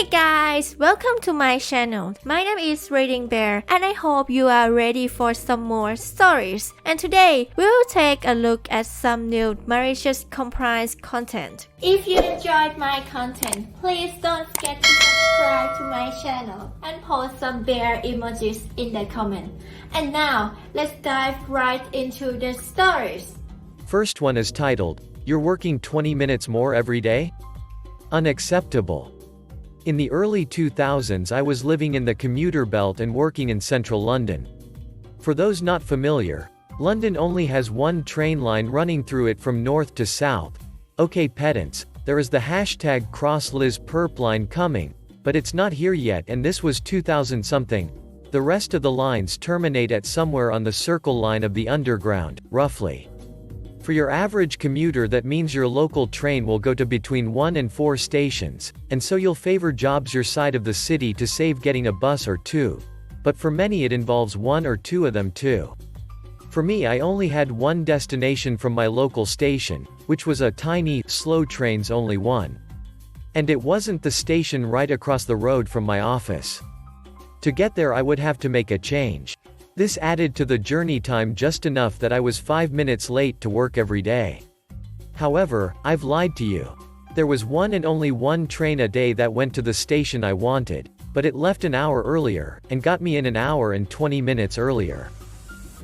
Hey guys, welcome to my channel. My name is ReadingBear and I hope you are ready for some more stories. And today, we'll take a look at some new malicious compliance content. If you enjoyed my content, please don't forget to subscribe to my channel and post some bear emojis in the comment. And now, let's dive right into the stories. First one is titled, "You're working 20 minutes more every day? Unacceptable." In the early 2000s I was living in the commuter belt and working in central London. For those not familiar, London only has one train line running through it from north to south. Okay pedants, there is the hashtag #CrossLizPerp line coming, but it's not here yet and this was 2000 something. The rest of the lines terminate at somewhere on the circle line of the underground, roughly. For your average commuter that means your local train will go to between 1 and 4 stations, and so you'll favor jobs your side of the city to save getting a bus or two. But for many it involves 1 or 2 of them too. For me I only had one destination from my local station, which was a tiny, slow trains only one. And it wasn't the station right across the road from my office. To get there I would have to make a change. This added to the journey time just enough that I was 5 minutes late to work every day. However, I've lied to you. There was one and only one train a day that went to the station I wanted, but it left an hour earlier, and got me in an hour and 20 minutes earlier.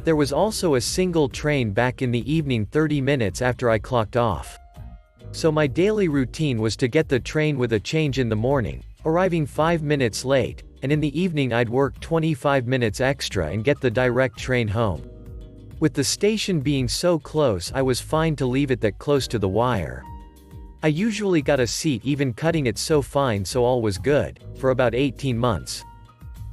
There was also a single train back in the evening 30 minutes after I clocked off. So my daily routine was to get the train with a change in the morning, arriving 5 minutes late, and in the evening I'd work 25 minutes extra and get the direct train home. With the station being so close I was fine to leave it that close to the wire. I usually got a seat even cutting it so fine so all was good, for about 18 months.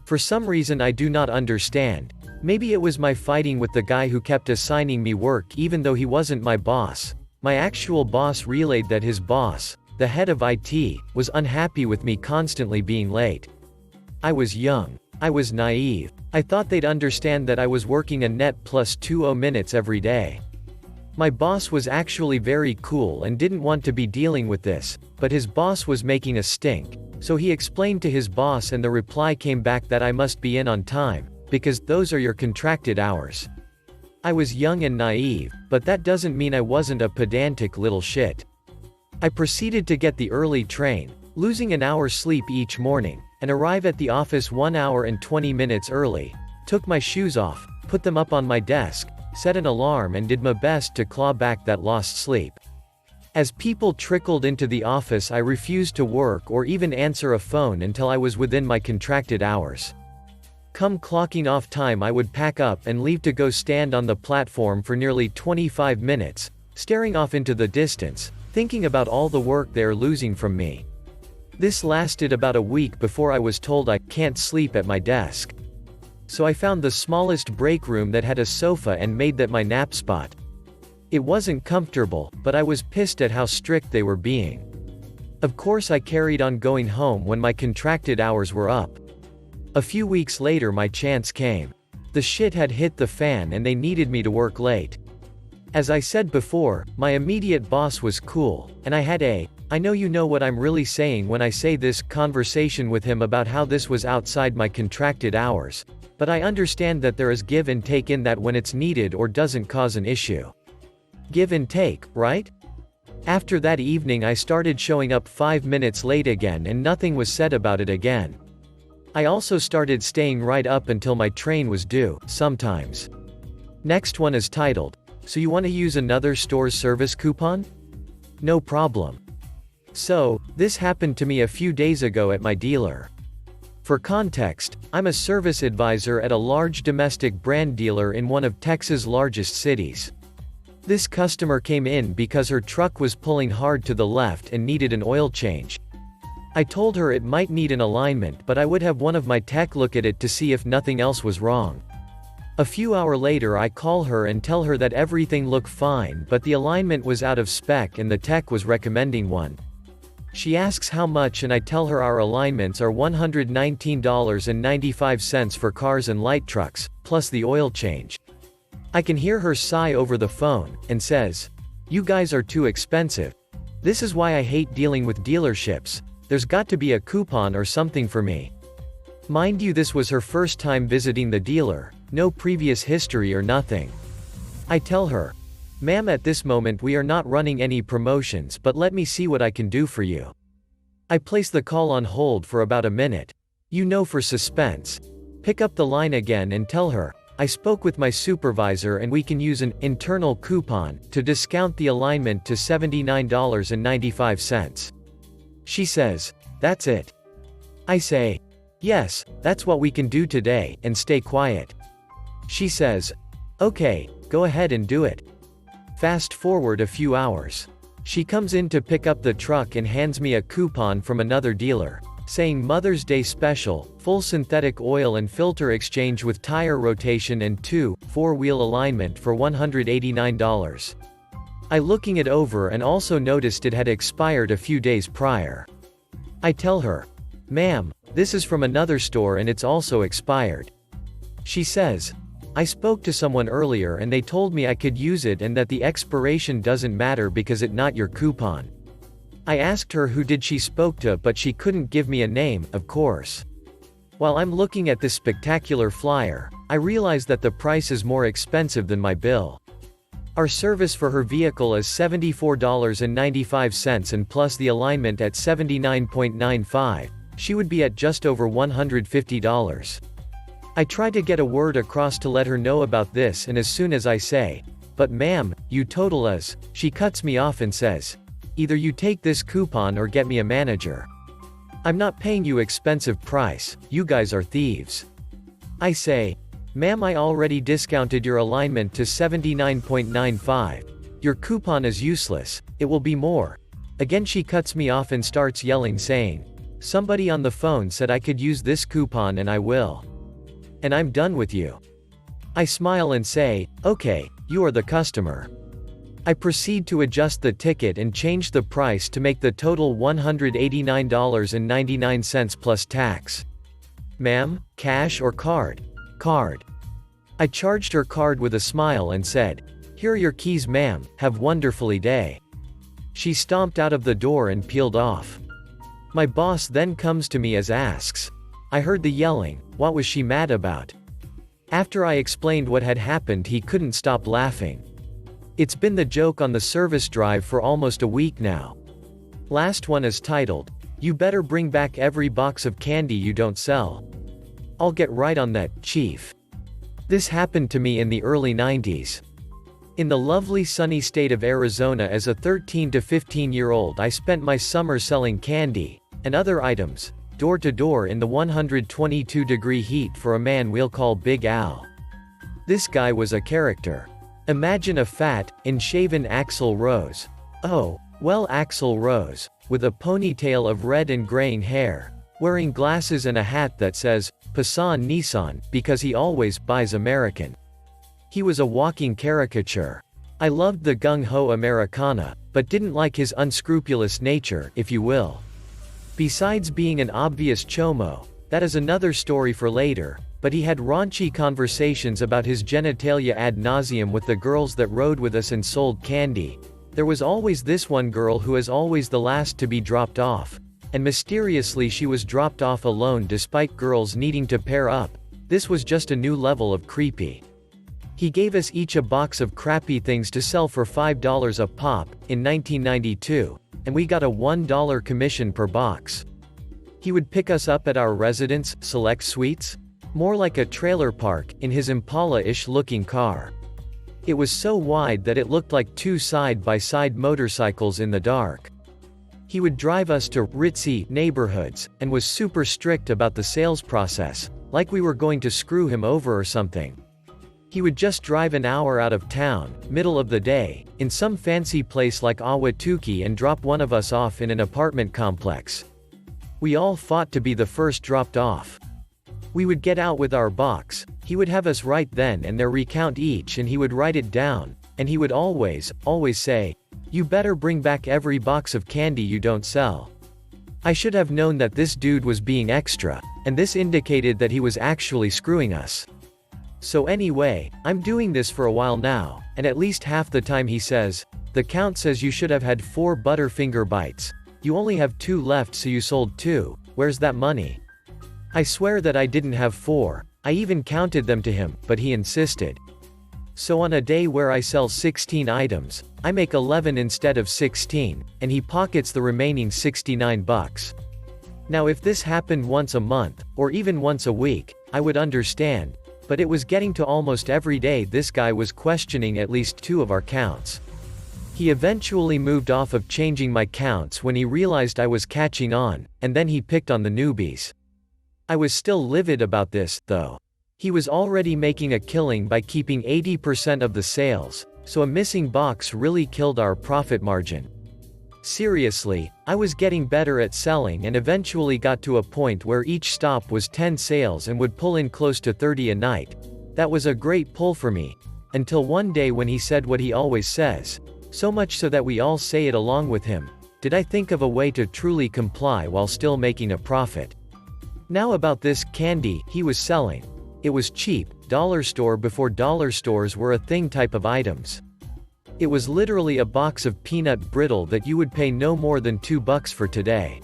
For some reason I do not understand, maybe it was my fighting with the guy who kept assigning me work even though he wasn't my boss. My actual boss relayed that his boss, the head of IT, was unhappy with me constantly being late. I was young. I was naive. I thought they'd understand that I was working a net plus 20 minutes every day. My boss was actually very cool and didn't want to be dealing with this, but his boss was making a stink, so he explained to his boss and the reply came back that I must be in on time, because those are your contracted hours. I was young and naive, but that doesn't mean I wasn't a pedantic little shit. I proceeded to get the early train, losing an hour's sleep each morning, and arrive at the office 1 hour and 20 minutes early, took my shoes off, put them up on my desk, set an alarm and did my best to claw back that lost sleep. As people trickled into the office I refused to work or even answer a phone until I was within my contracted hours. Come clocking off time I would pack up and leave to go stand on the platform for nearly 25 minutes, staring off into the distance, thinking about all the work they're losing from me. This lasted about a week before I was told I can't sleep at my desk. So I found the smallest break room that had a sofa and made that my nap spot. It wasn't comfortable, but I was pissed at how strict they were being. Of course I carried on going home when my contracted hours were up. A few weeks later my chance came. The shit had hit the fan and they needed me to work late. As I said before, my immediate boss was cool, and I had I know you know what I'm really saying when I say this conversation with him about how this was outside my contracted hours, but I understand that there is give and take in that when it's needed or doesn't cause an issue. Give and take, right? After that evening I started showing up 5 minutes late again and nothing was said about it again. I also started staying right up until my train was due, sometimes. Next one is titled, "So you want to use another store's service coupon? No problem." So, this happened to me a few days ago at my dealer. For context, I'm a service advisor at a large domestic brand dealer in one of Texas' largest cities. This customer came in because her truck was pulling hard to the left and needed an oil change. I told her it might need an alignment but I would have one of my tech look at it to see if nothing else was wrong. A few hours later I call her and tell her that everything looked fine but the alignment was out of spec and the tech was recommending one. She asks how much and I tell her our alignments are $119.95 for cars and light trucks, plus the oil change. I can hear her sigh over the phone, and says, "You guys are too expensive. This is why I hate dealing with dealerships. there's got to be a coupon or something for me. Mind you, this was her first time visiting the dealer, no previous history or nothing. I tell her, "Ma'am, at this moment we are not running any promotions, but let me see what I can do for you." I place the call on hold for about a minute. For suspense. Pick up the line again and tell her, "I spoke with my supervisor and we can use an internal coupon to discount the alignment to $79.95. She says, "That's it." I say, "Yes, that's what we can do today, and stay quiet." She says, "Okay, go ahead and do it." Fast forward a few hours. She comes in to pick up the truck and hands me a coupon from another dealer, saying Mother's Day special, full synthetic oil and filter exchange with tire rotation and 2-4-wheel alignment for $189. I looking it over and also noticed it had expired a few days prior. I tell her, "Ma'am, this is from another store and it's also expired." She says, "I spoke to someone earlier and they told me I could use it and that the expiration doesn't matter because it's not your coupon." I asked her who did she spoke to, but she couldn't give me a name, of course. While I'm looking at this spectacular flyer, I realize that the price is more expensive than my bill. Our service for her vehicle is $74.95 and plus the alignment at $79.95, she would be at just over $150. I try to get a word across to let her know about this, and as soon as I say, "But ma'am, you total is," she cuts me off and says, "Either you take this coupon or get me a manager. I'm not paying you expensive price, you guys are thieves." I say, "Ma'am, I already discounted your alignment to $79.95. Your coupon is useless, it will be more." Again she cuts me off and starts yelling saying, "Somebody on the phone said I could use this coupon and I will. And I'm done with you." I smile and say, "Okay, you are the customer." I proceed to adjust the ticket and change the price to make the total $189.99 plus tax. "Ma'am, cash or card?" "Card." I charged her card with a smile and said, "Here are your keys ma'am, have wonderfully day." She stomped out of the door and peeled off. My boss then comes to me as asks, "I heard the yelling, what was she mad about?" After I explained what had happened, he couldn't stop laughing. It's been the joke on the service drive for almost a week now. Last one is titled, "You better bring back every box of candy you don't sell." I'll get right on that, Chief. This happened to me in the early 90s. In the lovely sunny state of Arizona as a 13 to 15-year-old, I spent my summer selling candy and other items, door to door in the 122-degree heat for a man we'll call Big Al. This guy was a character. Imagine a fat, unshaven Axl Rose. Oh, well, Axl Rose, with a ponytail of red and graying hair, wearing glasses and a hat that says, Passan Nissan, because he always buys American. He was a walking caricature. I loved the gung-ho Americana, but didn't like his unscrupulous nature, if you will. Besides being an obvious chomo, that is another story for later, but he had raunchy conversations about his genitalia ad nauseum with the girls that rode with us and sold candy. There was always this one girl who is always the last to be dropped off, and mysteriously she was dropped off alone despite girls needing to pair up. This was just a new level of creepy. He gave us each a box of crappy things to sell for $5 a pop, in 1992, and we got a $1 commission per box. He would pick us up at our residence, Select Suites? More like a trailer park, in his Impala-ish looking car. It was so wide that it looked like two side-by-side motorcycles in the dark. He would drive us to ritzy neighborhoods, and was super strict about the sales process, like we were going to screw him over or something. He would just drive an hour out of town, middle of the day, in some fancy place like Ahwatukee and drop one of us off in an apartment complex. We all fought to be the first dropped off. We would get out with our box, he would have us right then and there recount each and he would write it down, and he would always say, "You better bring back every box of candy you don't sell." I should have known that this dude was being extra, and this indicated that he was actually screwing us. So anyway, I'm doing this for a while now, and at least half the time he says, "The count says you should have had 4 Butterfinger bites." You only have 2 left, so you sold 2. Where's that money? I swear that I didn't have 4. I even counted them to him, but he insisted. So on a day where I sell 16 items, I make 11 instead of 16, and he pockets the remaining 69 bucks. Now if this happened once a month, or even once a week, I would understand, but it was getting to almost every day this guy was questioning at least 2 of our counts. He eventually moved off of changing my counts when he realized I was catching on, and then he picked on the newbies. I was still livid about this, though. He was already making a killing by keeping 80% of the sales, so a missing box really killed our profit margin. Seriously, I was getting better at selling and eventually got to a point where each stop was 10 sales and would pull in close to 30 a night. That was a great pull for me. Until one day when he said what he always says. So much so that we all say it along with him. Did I think of a way to truly comply while still making a profit? Now about this candy he was selling. It was cheap, dollar store before dollar stores were a thing type of items. It was literally a box of peanut brittle that you would pay no more than $2 for today.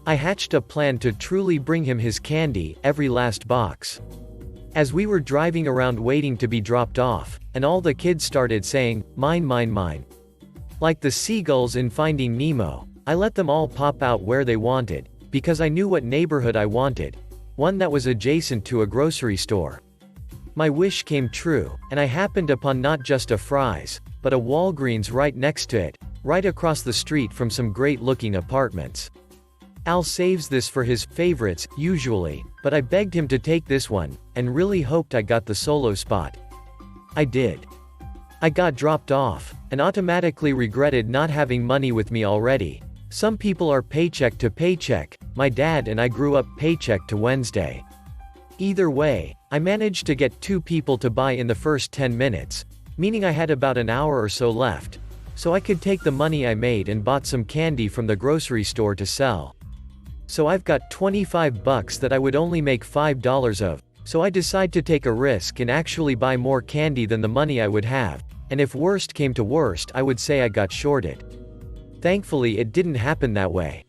I hatched a plan to truly bring him his candy, every last box. As we were driving around waiting to be dropped off, and all the kids started saying, "Mine, mine, mine." Like the seagulls in Finding Nemo, I let them all pop out where they wanted, because I knew what neighborhood I wanted. One that was adjacent to a grocery store. My wish came true, and I happened upon not just a Fry's, but a Walgreens right next to it, right across the street from some great-looking apartments. Al saves this for his favorites, usually, but I begged him to take this one, and really hoped I got the solo spot. I did. I got dropped off, and automatically regretted not having money with me already. Some people are paycheck to paycheck, my dad and I grew up paycheck to Wednesday. Either way, I managed to get 2 people to buy in the first 10 minutes, meaning I had about an hour or so left, so I could take the money I made and bought some candy from the grocery store to sell. So I've got 25 bucks that I would only make $5 of, so I decide to take a risk and actually buy more candy than the money I would have, and if worst came to worst I would say I got shorted. Thankfully it didn't happen that way.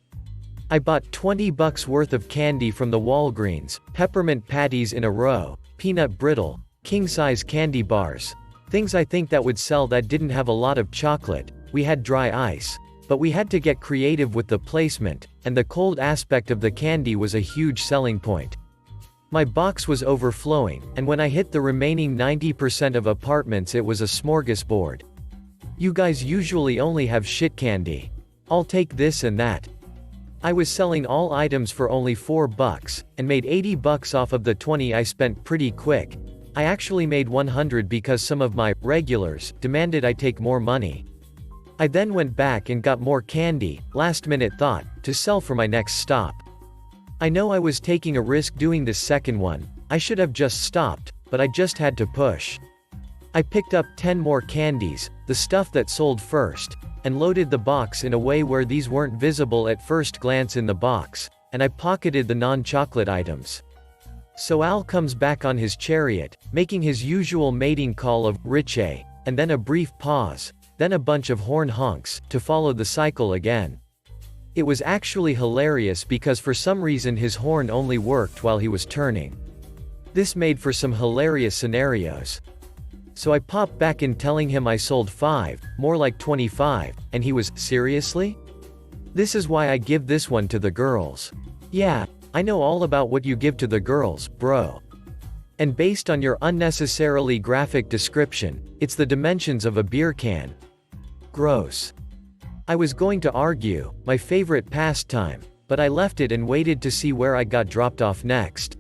I bought 20 bucks worth of candy from the Walgreens, peppermint patties in a row, peanut brittle, king-size candy bars. Things I think that would sell that didn't have a lot of chocolate. We had dry ice. But we had to get creative with the placement, and the cold aspect of the candy was a huge selling point. My box was overflowing, and when I hit the remaining 90% of apartments it was a smorgasbord. You guys usually only have shit candy. I'll take this and that. I was selling all items for only $4, and made 80 bucks off of the 20 I spent pretty quick. I actually made 100 because some of my regulars demanded I take more money. I then went back and got more candy, last minute thought, to sell for my next stop. I know I was taking a risk doing this second one. I should have just stopped, but I just had to push. I picked up 10 more candies, the stuff that sold first, and loaded the box in a way where these weren't visible at first glance in the box, and I pocketed the non-chocolate items. So Al comes back on his chariot, making his usual mating call of "Riche," and then a brief pause, then a bunch of horn honks, to follow the cycle again. It was actually hilarious because for some reason his horn only worked while he was turning. This made for some hilarious scenarios. So I popped back in telling him I sold 5, more like 25, and he was, "Seriously? This is why I give this one to the girls." "Yeah, I know all about what you give to the girls, bro. And based on your unnecessarily graphic description, it's the dimensions of a beer can." Gross. I was going to argue, my favorite pastime, but I left it and waited to see where I got dropped off next.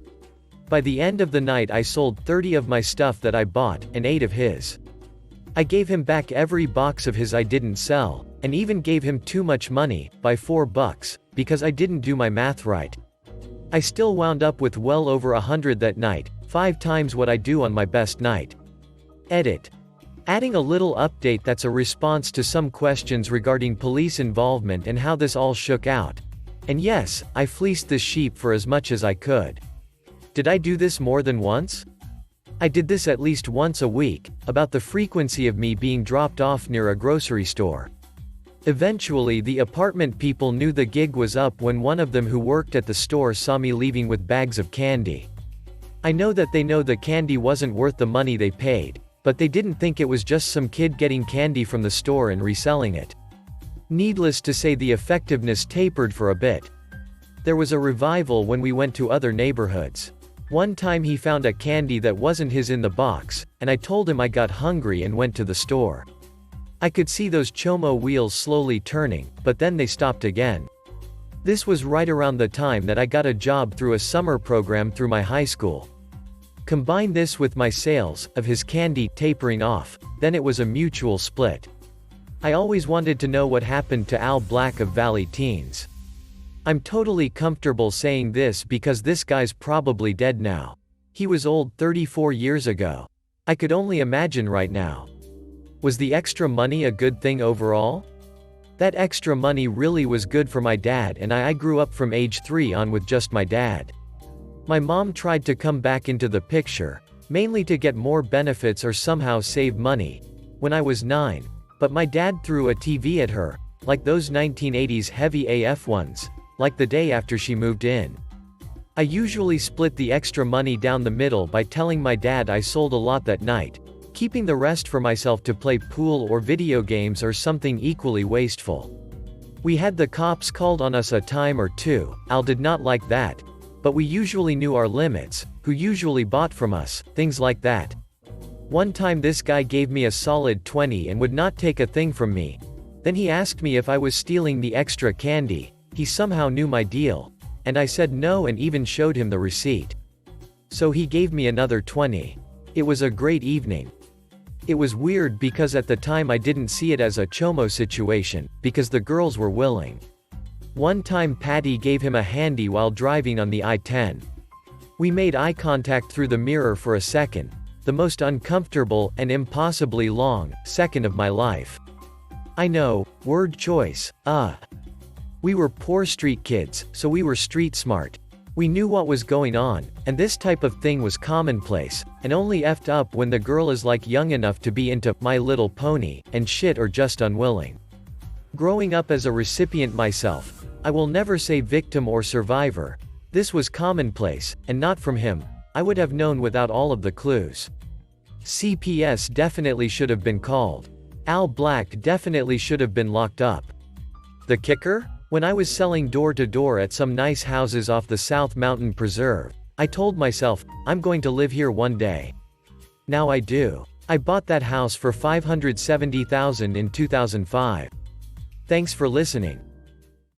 By the end of the night I sold 30 of my stuff that I bought, and 8 of his. I gave him back every box of his I didn't sell, and even gave him too much money, by $4, because I didn't do my math right. I still wound up with well over 100 that night, 5 times what I do on my best night. Edit. Adding a little update that's a response to some questions regarding police involvement and how this all shook out. And yes, I fleeced this sheep for as much as I could. Did I do this more than once? I did this at least once a week, about the frequency of me being dropped off near a grocery store. Eventually the apartment people knew the gig was up when one of them who worked at the store saw me leaving with bags of candy. I know that they know the candy wasn't worth the money they paid, but they didn't think it was just some kid getting candy from the store and reselling it. Needless to say, the effectiveness tapered for a bit. There was a revival when we went to other neighborhoods. One time he found a candy that wasn't his in the box, and I told him I got hungry and went to the store. I could see those Chomo wheels slowly turning, but then they stopped again. This was right around the time that I got a job through a summer program through my high school. Combine this with my sales of his candy tapering off, then it was a mutual split. I always wanted to know what happened to Al Black of Valley Teens. I'm totally comfortable saying this because this guy's probably dead now. He was old 34 years ago. I could only imagine right now. Was the extra money a good thing overall? That extra money really was good for my dad, and I grew up from age 3 on with just my dad. My mom tried to come back into the picture, mainly to get more benefits or somehow save money, when I was 9, but my dad threw a TV at her, like those 1980s heavy AF ones, like the day after she moved in. I usually split the extra money down the middle by telling my dad I sold a lot that night, keeping the rest for myself to play pool or video games or something equally wasteful. We had the cops called on us a time or two. Al did not like that, but we usually knew our limits, who usually bought from us, things like that. One time this guy gave me a solid 20 and would not take a thing from me. Then he asked me if I was stealing the extra candy. He somehow knew my deal, and I said no and even showed him the receipt. So he gave me another 20. It was a great evening. It was weird because at the time I didn't see it as a Chomo situation, because the girls were willing. One time Patty gave him a handy while driving on the I-10. We made eye contact through the mirror for a second, the most uncomfortable and impossibly long second of my life. I know, word choice, We were poor street kids, so we were street smart. We knew what was going on, and this type of thing was commonplace, and only effed up when the girl is like young enough to be into My Little Pony and shit or just unwilling. Growing up as a recipient myself, I will never say victim or survivor. This was commonplace, and not from him. I would have known without all of the clues. CPS definitely should have been called. Al Black definitely should have been locked up. The kicker? When I was selling door to door at some nice houses off the South Mountain Preserve, I told myself, I'm going to live here one day. Now I do. I bought that house for $570,000 in 2005. Thanks for listening.